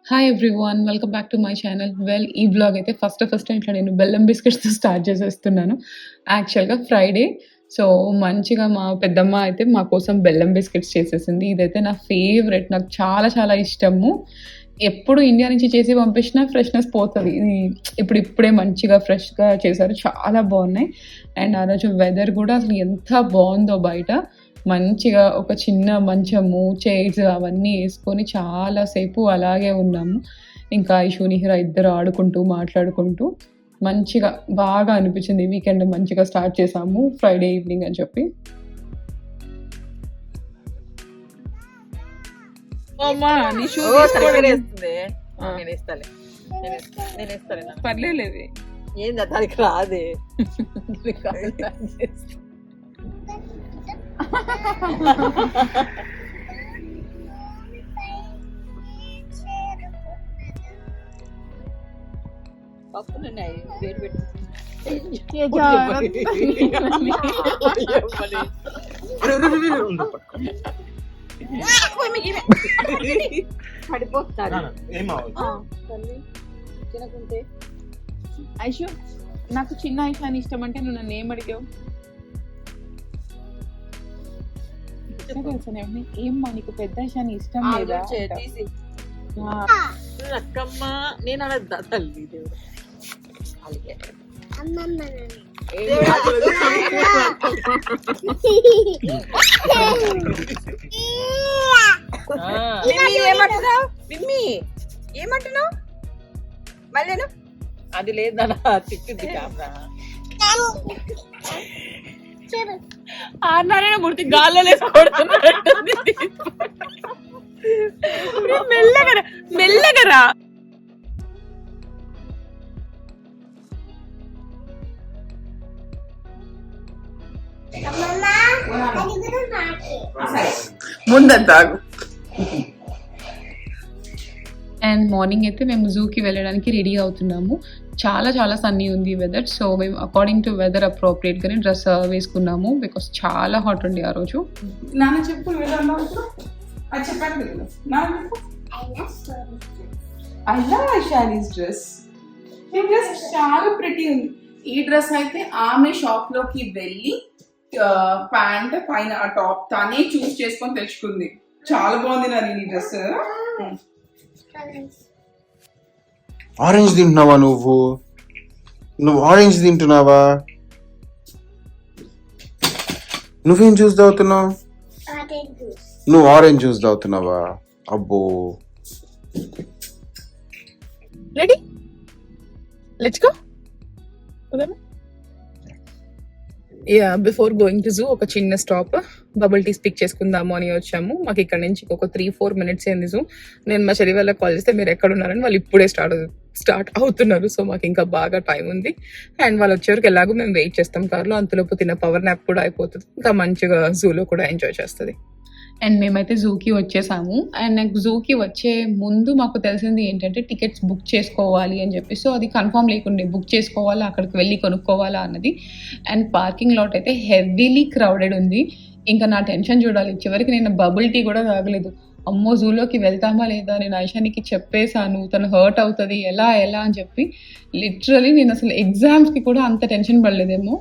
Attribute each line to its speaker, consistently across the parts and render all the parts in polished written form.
Speaker 1: Hi everyone, welcome back to my channel. ఈ vlog అయితే first ఇట్లా నేను బెల్లం బిస్కెట్స్‌తో స్టార్ట్ చేసేస్తున్నాను. యాక్చువల్‌గా ఫ్రైడే. సో, మంచిగా మా పెద్దమ్మ అయితే మా కోసం బెల్లం బిస్కెట్స్ చేసేసింది. ఇదైతే నా ఫేవరెట్. నాకు చాలా చాలా ఇష్టము. ఎప్పుడు ఇండియా నుంచి చేసి పంపించినా ఫ్రెష్‌నెస్ పోతది. ఇది ఇప్పుడిప్పుడే మంచిగా ఫ్రెష్‌గా చేశారు. చాలా బాగున్నాయి. అండ్ ఆ రోజు వెదర్ కూడా అసలు ఎంత బాగుందో బయట. మంచిగా ఒక చిన్న మంచము, చైర్స్ అవన్నీ యేసుకొని చాలా సేపు అలాగే ఉన్నాము. ఇంకా ఐషు, నిహిర ఇద్దరు ఆడుకుంటూ, మాట్లాడుకుంటూ మంచిగా బాగా అనిపించింది. వీకెండ్ మంచిగా స్టార్ట్ చేశాము ఫ్రైడే ఈవినింగ్ అని చెప్పి. పర్లేదు,
Speaker 2: ఏందా దానికి రాదే. పప్పునున్నాయి పేరు పెట్టి పడిపోతాడు. తినకుంటే
Speaker 1: ఐషు, నాకు చిన్న ఐషు అని ఇష్టం అంటే నువ్వు నన్ను ఏం అడిగావు? ఏమ్మా నీకు పెద్ద ఐషు అని ఇష్టం లేదా?
Speaker 2: అక్కమ్మ నేను అనద్దా తల్లి దేవుడు. ఏమంటున్నావు మళ్ళీ? అది లేదనా తిట్టింది కెమెరా.
Speaker 1: ఆనారాయణ మూర్తి గాల్లో మెల్లగరా. ముందంతాగు. అండ్ మార్నింగ్ అయితే మేము జూకి వెళ్ళడానికి రెడీ అవుతున్నాము. చాలా చాలా సన్నీ ఉంది వెదర్. సో మేము అకార్డింగ్ టు వెదర్ అప్రోప్రియేట్గానే డ్రెస్ వేసుకున్నాము. బికాస్ చాలా హాట్ ఉంది ఆ రోజు. నాన్న చెప్పు, చెప్పండి. I love Aishani's dress. ఈ డ్రెస్ చాలా ప్రిటీ ఉంది. ఈ డ్రెస్ అయితే ఆమె షాప్ లోకి వెళ్ళి ప్యాంట్ పైన ఆ టాప్ తనే చూస్ చేసుకొని తెచ్చుకుంది. చాలా బాగుంది నా ఈ డ్రెస్.
Speaker 3: ఆరెంజ్ తింటున్నావా నువ్వు ఆరెంజ్ తింటున్నావా? నువ్వేం జ్యూస్ తాగుతున్నావు? నువ్వు ఆరెంజ్ జ్యూస్ తాగుతున్నావా? అబ్బో.
Speaker 1: Ready, let's go. Before going to zoo ఒక చిన్న స్టాప్, బబుల్ టీస్ పిక్ చేసుకుందాము అని వచ్చాము. మాకు ఇక్కడ నుంచి ఒక 3-4 minutes అయింది జూ. నేను మా చెల్లి వాళ్ళకి కాల్ చేస్తే మీరు ఎక్కడ ఉన్నారని వాళ్ళు ఇప్పుడే స్టార్ట్ అవుతున్నారు. సో మాకు ఇంకా బాగా టైం ఉంది. అండ్ వాళ్ళు వచ్చేవరకు ఎలాగో మేము వెయిట్ చేస్తాం కార్లో. అంతలోపు తిన్న పవర్ నాప్ కూడా అయిపోతుంది. ఇంకా మంచిగా జూలో కూడా ఎంజాయ్ చేస్తుంది. అండ్ మేమైతే జూకి వచ్చేసాము. అండ్ నాకు జూకి వచ్చే ముందు మాకు తెలిసింది ఏంటంటే టికెట్స్ బుక్ చేసుకోవాలి అని చెప్పి. సో అది కన్ఫర్మ్ లేకుండే బుక్ చేసుకోవాలా, అక్కడికి వెళ్ళి కొనుక్కోవాలా అన్నది. అండ్ పార్కింగ్ లాట్ అయితే హెవీలీ క్రౌడెడ్ ఉంది. ఇంకా నా టెన్షన్ చూడాలి. చివరికి నేను బబుల్ టీ కూడా తాగలేదు. అమ్మో జూలోకి వెళ్తామా లేదా, నేను ఐషానికి చెప్పేశాను తను హర్ట్ అవుతుంది ఎలా అని చెప్పి. లిటరలీ నేను అసలు ఎగ్జామ్స్కి కూడా అంత టెన్షన్ పడలేదేమో.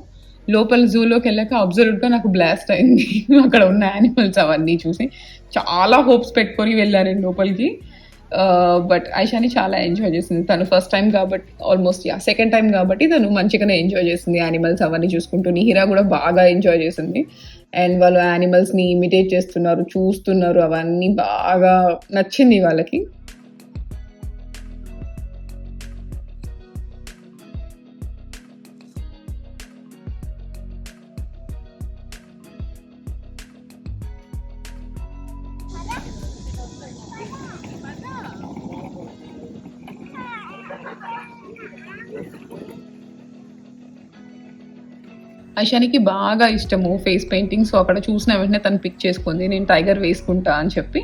Speaker 1: లోపల జూలోకి వెళ్ళాక అబ్జర్వ్గా నాకు బ్లాస్ట్ అయింది. అక్కడ ఉన్న యానిమల్స్ అవన్నీ చూసి చాలా హోప్స్ పెట్టుకొని వెళ్ళాను నేను లోపలికి. బట్ ఐషాని చాలా ఎంజాయ్ చేసింది. తను ఫస్ట్ టైం కాబట్టి, ఆల్మోస్ట్ సెకండ్ టైం కాబట్టి తను మంచిగానే ఎంజాయ్ చేసింది యానిమల్స్ అవన్నీ చూసుకుంటూ. నిహిరా కూడా బాగా ఎంజాయ్ చేసింది. అండ్ వాళ్ళు యానిమల్స్ని ఇమిటేట్ చేస్తున్నారు, చూస్తున్నారు, అవన్నీ బాగా నచ్చింది వాళ్ళకి. ఐషానికి బాగా ఇష్టము ఫేస్ పెయింటింగ్. సో అక్కడ చూసిన వెంటనే తను పిక్ చేసుకుంది, నేను టైగర్ వేసుకుంటా అని చెప్పి.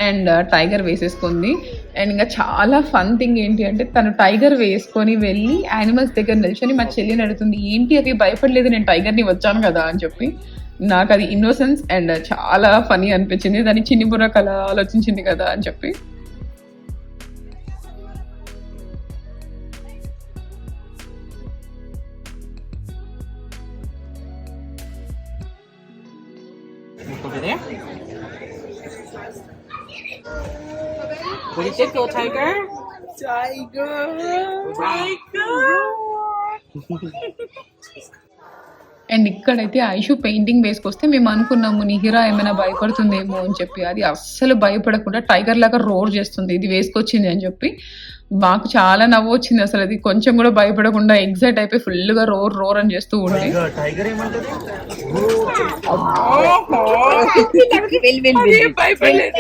Speaker 1: And tiger వేసేసుకుంది. అండ్ ఇంకా చాలా ఫన్ థింగ్ ఏంటి అంటే తను టైగర్ వేసుకొని వెళ్ళి యానిమల్స్ దగ్గర నిల్చొని మా చెల్లిని అడుగుతుంది, ఏంటి అవి భయపడలేదు, నేను టైగర్ని వచ్చాను కదా అని చెప్పి. నాకు అది ఇన్నోసెన్స్ అండ్ చాలా ఫనీ అనిపించింది. దాని చిన్ని బుర్ర కళ ఆలోచించింది కదా అని చెప్పి.
Speaker 2: You think go tiger?
Speaker 1: And ఇక్కడైతే ఐషు పెయింటింగ్ వేసుకొస్తే మేము అనుకున్నాము నిహిరా ఏమైనా భయపడుతుందేమో అని చెప్పి. అది అస్సలు భయపడకుండా టైగర్ లాగా రోర్ చేస్తుంది ఇది వేసుకొచ్చింది అని చెప్పి. మాకు చాలా నవ్వు వచ్చింది అసలు. అది కొంచెం కూడా భయపడకుండా ఎగ్జైట్ అయిపోయి ఫుల్గా రోర్ రోర్ అని చేస్తూ ఉండే.
Speaker 4: టైగర్ ఏమంటది
Speaker 1: భయపడలేదు.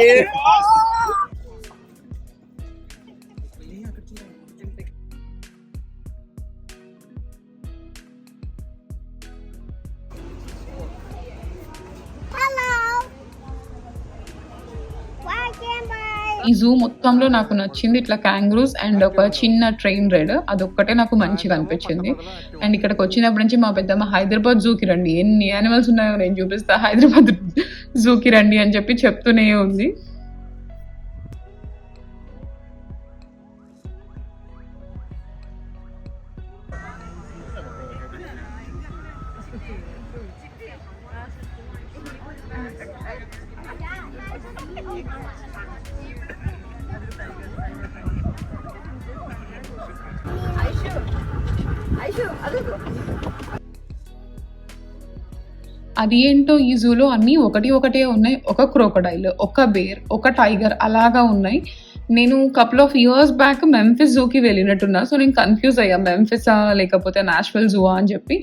Speaker 1: ఈ జూ మొత్తంలో నాకు నచ్చింది ఇట్లా క్యాంగ్రూస్ అండ్ ఒక చిన్న ట్రైన్ రైడ్, అదొక్కటే నాకు మంచిగా అనిపించింది. అండ్ ఇక్కడికి వచ్చినప్పటి నుంచి మా పెద్దమ్మ హైదరాబాద్ జూకి రండి, ఎన్ని యానిమల్స్ ఉన్నాయో నేను చూపిస్తా, హైదరాబాద్ జూకి రండి అని చెప్పి చెప్తూనే ఉంది. అది ఏంటో ఈ జూలో అన్నీ ఒకటే ఉన్నాయి. ఒక క్రోకడైల్, ఒక బేర్, ఒక టైగర్ అలాగా ఉన్నాయి. నేను couple of years back Memphis జూకి వెళ్ళినట్టున్నా. సో నేను కన్ఫ్యూజ్ అయ్యా, మెంఫిసా లేకపోతే నాష్విల్ జూ అని చెప్పి.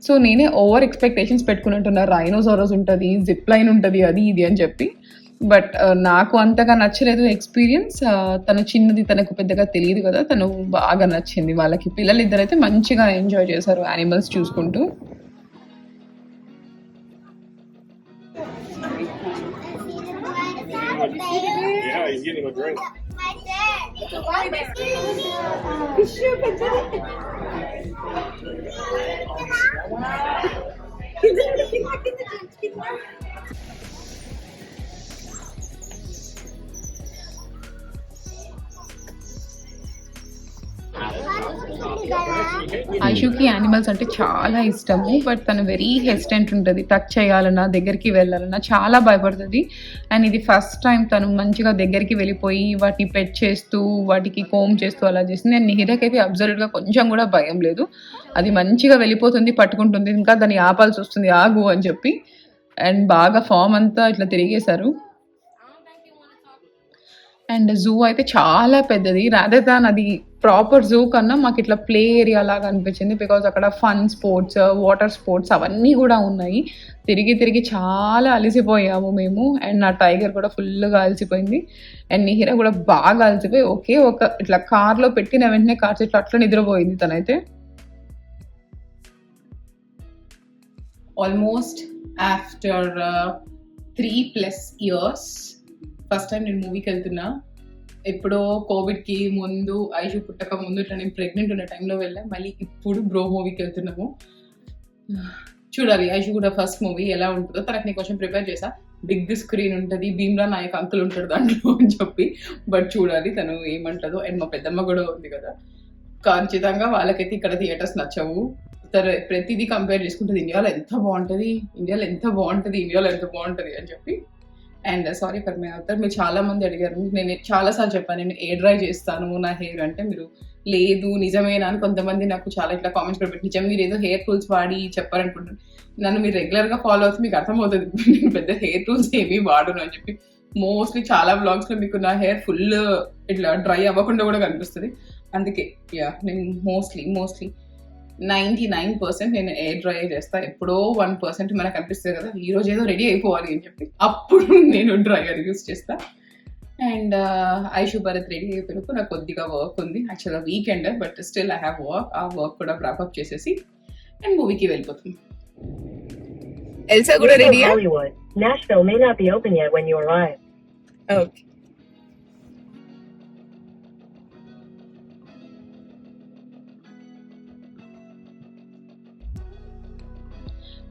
Speaker 1: సో నేనే ఓవర్ ఎక్స్పెక్టేషన్స్ పెట్టుకున్నట్టున్నా, రైనోసారస్ ఉంటుంది, జిప్ లైన్ ఉంటుంది, అది ఇది అని చెప్పి. బట్ నాకు అంతగా నచ్చలేదు ఎక్స్పీరియన్స్. తను చిన్నది, తనకు పెద్దగా తెలియదు కదా, తను బాగా నచ్చింది. వాళ్ళకి పిల్లలు ఇద్దరైతే మంచిగా ఎంజాయ్ చేశారు యానిమల్స్ చూసుకుంటూ.
Speaker 4: Yeah, he's getting a drink.
Speaker 1: ఐషుకి యానిమల్స్ అంటే చాలా ఇష్టము, బట్ తను వెరీ హెసిటెంట్ ఉంటుంది. టచ్ చేయాలన్నా, దగ్గరికి వెళ్ళాలన్నా చాలా భయపడుతుంది. అండ్ ఇది ఫస్ట్ టైం తను మంచిగా దగ్గరికి వెళ్ళిపోయి వాటిని పెట్ చేస్తూ, వాటికి కోమ్ చేస్తూ అలా చేసింది. అండ్ నిహిరకైతే అబ్జర్వ్గా కొంచెం కూడా భయం లేదు. అది మంచిగా వెళ్ళిపోతుంది, పట్టుకుంటుంది, ఇంకా దాన్ని ఆపాల్సి వస్తుంది ఆగు అని చెప్పి. అండ్ బాగా ఫామ్ అంతా ఇట్లా తిరిగేశారు. అండ్ జూ అయితే చాలా పెద్దది. రాదర్ దాన్ అది ప్రాపర్ జూ కన్నా మాకు ఇట్లా ప్లే ఏరియా లాగా అనిపించింది. బికాజ్ అక్కడ ఫన్ స్పోర్ట్స్, వాటర్ స్పోర్ట్స్ అవన్నీ కూడా ఉన్నాయి. తిరిగి తిరిగి చాలా అలసిపోయాము మేము. అండ్ నా టైగర్ కూడా ఫుల్గా అలసిపోయింది. అండ్ నిహిర కూడా బాగా అలసిపోయి ఒక ఇట్లా కార్లో పెట్టిన వెంటనే కార్ చెట్లు అట్లా నిద్రపోయింది తనైతే. Almost after 3+ years first time నేను మూవీకి వెళ్తున్నా. ఎప్పుడో కోవిడ్కి ముందు, ఐషు పుట్టక ముందు ఇట్లా నేను ప్రెగ్నెంట్ ఉన్న టైంలో వెళ్ళాను. మళ్ళీ ఇప్పుడు బ్రో మూవీకి వెళ్తున్నాము. చూడాలి ఐషు కూడా ఫస్ట్ మూవీ ఎలా ఉంటుందో. తనకు నేను కొంచెం ప్రిపేర్ చేసా, బిగ్ స్క్రీన్ ఉంటుంది, భీమ్లా నాయక్ అంకుల్ ఉంటాడు దాంట్లో అని చెప్పి. బట్ చూడాలి తను ఏమంటుందో. అండ్ మా పెద్దమ్మ కూడా ఉంది కదా, ఖచ్చితంగా వాళ్ళకైతే ఇక్కడ థియేటర్స్ నచ్చవు. ప్రతిదీ కంపేర్ చేసుకుంటుంది, ఇండియాలో ఎంత బాగుంటుంది, ఇండియాలో ఎంత బాగుంటుంది అని చెప్పి. అండ్ సారీ ఫర్ మై అవుతారు, మీరు చాలా మంది అడిగారు. నేను చాలాసార్లు చెప్పాను నేను ఎయిర్ డ్రై చేస్తాను నా హెయిర్ అంటే. మీరు లేదు నిజమేనా అని కొంతమంది నాకు చాలా ఇట్లా కామెంట్స్ కూడా పెట్టి, నిజం మీరు ఏదో హెయిర్ టూల్స్ వాడి చెప్పారనుకుంటున్నాను. నన్ను మీరు రెగ్యులర్గా ఫాలో అవుతుంది, మీకు అర్థమవుతుంది నేను పెద్ద హెయిర్ టూల్స్ ఏమీ వాడను అని చెప్పి. మోస్ట్లీ చాలా వ్లాగ్స్లో మీకు నా హెయిర్ ఫుల్ ఇట్లా డ్రై అవ్వకుండా కూడా కనిపిస్తుంది. అందుకే నేను మోస్ట్లీ 99% నేను ఎయిర్ డ్రై చేస్తా. ఎప్పుడో 1% మనకు అనిపిస్తుంది కదా ఈ రోజు ఏదో రెడీ అయిపోవాలి అని చెప్పి, అప్పుడు నేను డ్రైయర్ యూస్ చేస్తా. అండ్ ఐషు భరత్ రెడీ అయిపోయినప్పుడు నాకు కొద్దిగా వర్క్ ఉంది, యాక్చువల్గా weekend, but still I have work. ఆ వర్క్ కూడా ర్యాపప్ చేసేసి అండ్ మూవీకి వెళ్ళిపోతుంది. ఎల్సా కూడా రెడీయా?
Speaker 5: Nashville may not be open yet when you arrive.
Speaker 1: Okay.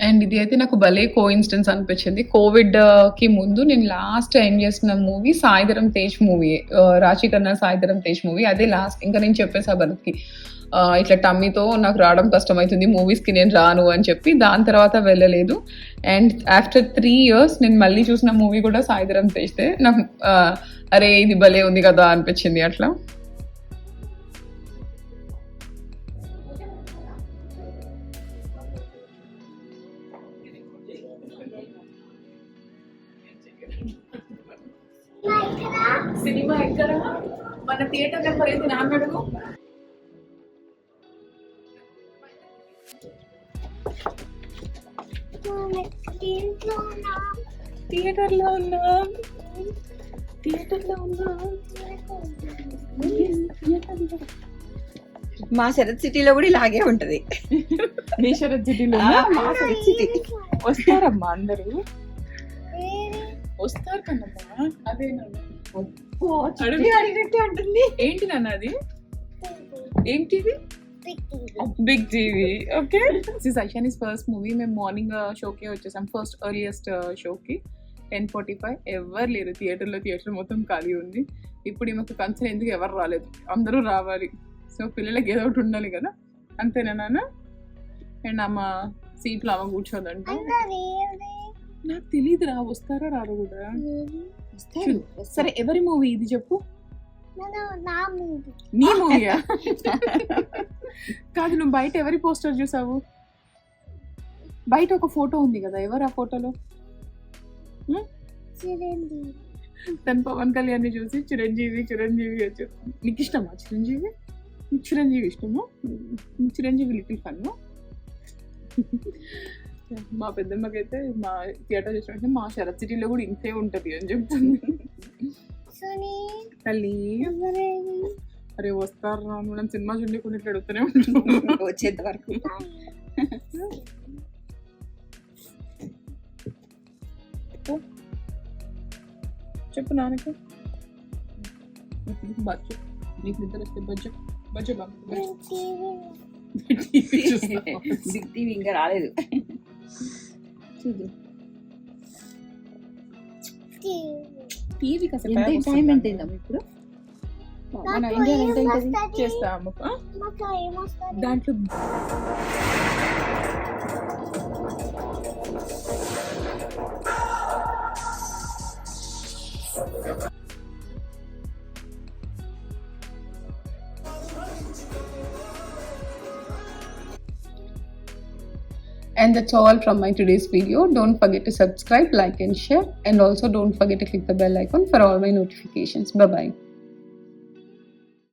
Speaker 1: And ఇది అయితే నాకు భలే కో ఇన్సిడెన్స్ అనిపించింది. కోవిడ్ కి ముందు నేను లాస్ట్ ఎండ్ చేసిన మూవీ సాయిధరం తేజ్ మూవీ, రాశి కన్నా సాయిధరం తేజ్ మూవీ. అదే లాస్ట్. ఇంకా నేను చెప్పేసా భరత్కి ఇట్లా టమ్మీతో నాకు రావడం కష్టమవుతుంది, మూవీస్కి నేను రాను అని చెప్పి. దాని తర్వాత వెళ్ళలేదు. అండ్ ఆఫ్టర్ 3 years నేను మళ్ళీ చూసిన మూవీ కూడా సాయిధరం తేజ్దే. నాకు అరే ఇది భలే ఉంది కదా అనిపించింది అట్లా. సినిమా ఎక్కడ, మన థియేటర్ నెంబర్ ఏంటి నాన్న అడుగు. థియేటర్లో ఉన్నాం.
Speaker 2: మా శరత్ సిటీలో కూడా ఇలాగే ఉంటది.
Speaker 1: మీ శరత్ సిటీలో
Speaker 2: మా శరత్ సిటీ
Speaker 1: వస్తారమ్మా అందరూ, వస్తారు కన్నమ్మా. అదే
Speaker 2: అడిగినట్టే ఉంటుంది.
Speaker 1: ఏంటి నాన్న అది, ఏంటిది? Big TV. Okay, this Aishani's first movie. మేము మార్నింగ్ షోకి వచ్చేసాం, ఫస్ట్ ఎర్లియస్ట్ షోకి 10:45. ఎవరు లేరు థియేటర్లో, థియేటర్ మొత్తం ఖాళీ ఉంది. ఇప్పుడు ఈమెకు కన్సర్న్ ఎందుకు ఎవరు రాలేదు, అందరూ రావాలి. సో పిల్లలకి ఏదో ఒకటి ఉండాలి కదా, అంతేనా నాన్న? అండ్ అమ్మ సీట్లో అమ్మ కూర్చోదంట. నాకు తెలియదురా, వస్తారా రారు కూడా. సరే ఎవరి మూవీ ఇది చెప్పు. నీ మూవీయా? కాదు, నువ్వు బయట ఎవరి పోస్టర్ చూసావు? బయట ఒక ఫోటో ఉంది కదా, ఎవరు ఆ ఫోటోలో? తను పవన్ కళ్యాణ్ చూసి చిరంజీవి చిరంజీవి వచ్చి. నీకు ఇష్టమా చిరంజీవి? నీకు చిరంజీవి ఇష్టమా? Chiranjeevi little fun. మా పెద్దమ్మకైతే మా థియేటర్ చూసినట్టు మా శరత్ సిటీలో కూడా ఇంతే ఉంటది అని చెప్తుంది. తల్లి అరే వస్తారా, మనం సినిమా చూడకుండా ఇట్లా అడుగుతూనే ఉంటాం
Speaker 2: వచ్చేంత వరకు.
Speaker 1: చెప్పు నాన్నకు. బజ్జు నీకు నిద్ర వస్తే బజ్జు బజ్జు బాబు.
Speaker 2: బిగ్ టీవీ ఇంకా రాలేదు, చూద్దాం.
Speaker 1: టీవీ కాస్త
Speaker 2: టైం ఎంత అయిందమ్మా ఇప్పుడు?
Speaker 1: మన ఇండియా ఎంత అవుతుంది చేస్తాము దాంట్లో. And that's all from my today's video. Don't forget to subscribe, like and share, and also don't forget to click the bell icon for all my notifications. Bye bye.